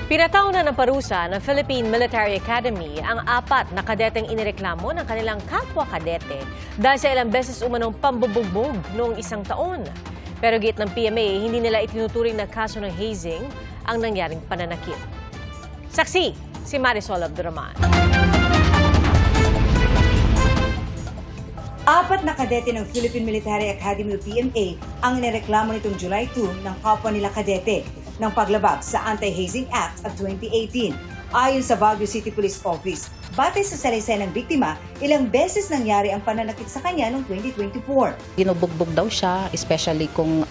Pinataw na ng parusa ng Philippine Military Academy ang 4 na kadeteng inireklamo ng kanilang kapwa kadete dahil sa ilang beses umanong pambubugbog noong isang taon. Pero git ng PMA, hindi nila itinuturing na kaso ng hazing ang nangyaring pananakit. Saksi, si Marisol Abduraman. 4 na kadete ng Philippine Military Academy o PMA ang inireklamo nitong July 2 ng kapwa nila kadete ng paglabag sa Anti-Hazing Act of 2018. Ayon sa Baguio City Police Office, batay sa salaysay ng biktima, ilang beses nangyari ang pananakit sa kanya noong 2024. Ginubugbog daw siya, especially kung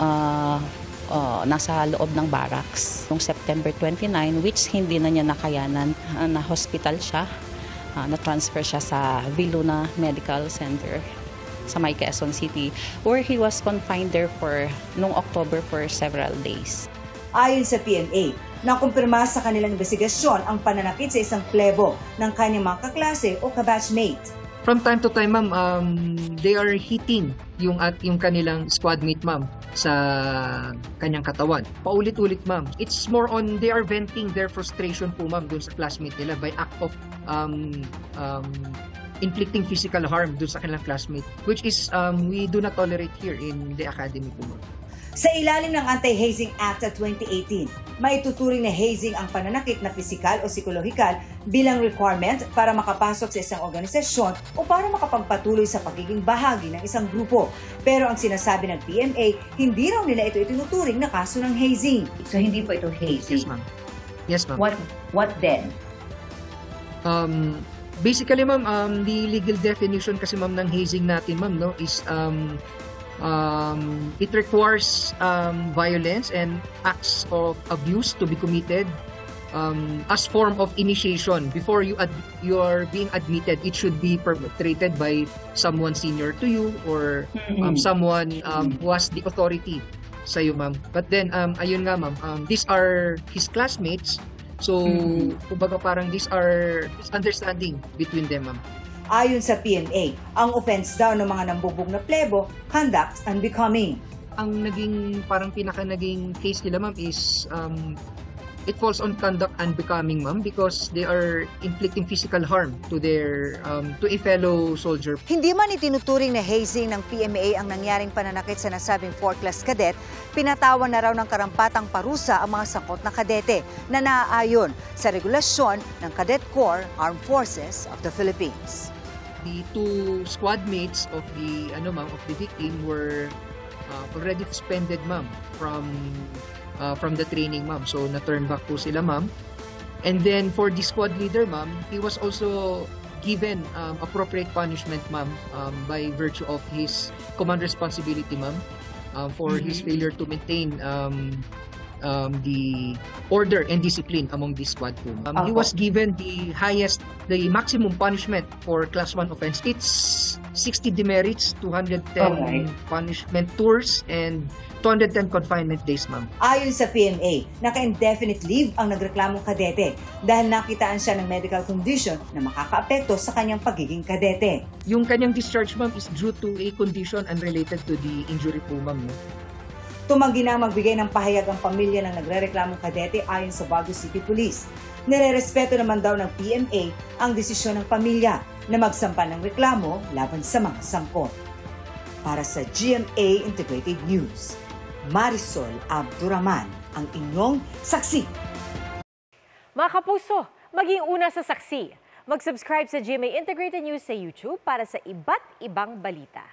nasa loob ng barracks. Noong September 29, which hindi na niya nakayanan, na-hospital siya, na-transfer siya sa Viluna Medical Center sa May Quezon City, where he was confined there noong October for several days. Ayon sa PMA, nakumpirma sa kanilang investigasyon ang pananakit sa isang plebo ng kanyang mga kaklase o kabatchmate. From time to time, ma'am, they are hitting yung kanilang squad mate, ma'am, sa kanyang katawan. Paulit-ulit, ma'am. It's more on they are venting their frustration po, ma'am, dun sa classmate nila by act of inflicting physical harm dun sa kanilang classmate, which is we do not tolerate here in the academy po, ma'am. Sa ilalim ng Anti-Hazing Act of 2018, maituturing na hazing ang pananakit na pisikal o psikolohikal bilang requirement para makapasok sa isang organisasyon o para makapagpatuloy sa pagiging bahagi ng isang grupo. Pero ang sinasabi ng PMA, hindi raw nila ito itinuturing na kaso ng hazing. So hindi po ito hazing? Yes, ma'am. Yes, ma'am. What then? Basically, ma'am, the legal definition kasi, ma'am, ng hazing natin, ma'am, no, is it requires violence and acts of abuse to be committed as form of initiation. Before you are being admitted, it should be perpetrated by someone senior to you or someone who has the authority sa iyo, ma'am. But then, ayun nga, ma'am, these are his classmates. So, kumbaga parang these are misunderstanding between them, ma'am. Ayon sa PMA, ang offense daw ng mga nambubog na plebo, conduct unbecoming. Ang parang naging case nila, ma'am, is it falls on conduct unbecoming, ma'am, because they are inflicting physical harm to their to a fellow soldier. Hindi man itinuturing na hazing ng PMA ang nangyaring pananakit sa nasabing 4th-class cadet, pinatawan na raw ng karampatang parusa ang mga sakot na kadete na naaayon sa regulasyon ng Cadet Corps Armed Forces of the Philippines. The 2 squad mates of the victim were already suspended, ma'am, from the training, ma'am. So na-turn back po sila, ma'am. And then for the squad leader, ma'am, he was also given appropriate punishment, ma'am, by virtue of his command responsibility, ma'am, for his failure to maintain the order and discipline among the squad po. He was given the maximum punishment for class 1 offense. It's 60 demerits, 210 punishment tours, and 210 confinement days, ma'am. Ayon sa PMA, naka-indefinite leave ang nagreklamong kadete dahil nakitaan siya ng medical condition na makakaapekto sa kanyang pagiging kadete. Yung kanyang discharge, ma'am, is due to a condition unrelated to the injury po, ma'am. No? Tumanggi na magbigay ng pahayag ang pamilya ng nagrereklamong kadete ayon sa Baguio City Police. Nirerespeto naman daw ng PMA ang desisyon ng pamilya na magsampa ng reklamo laban sa mga sangkot. Para sa GMA Integrated News, Marisol Abduraman, ang inyong saksi. Mga kapuso, maging una sa saksi. Mag-subscribe sa GMA Integrated News sa YouTube para sa iba't ibang balita.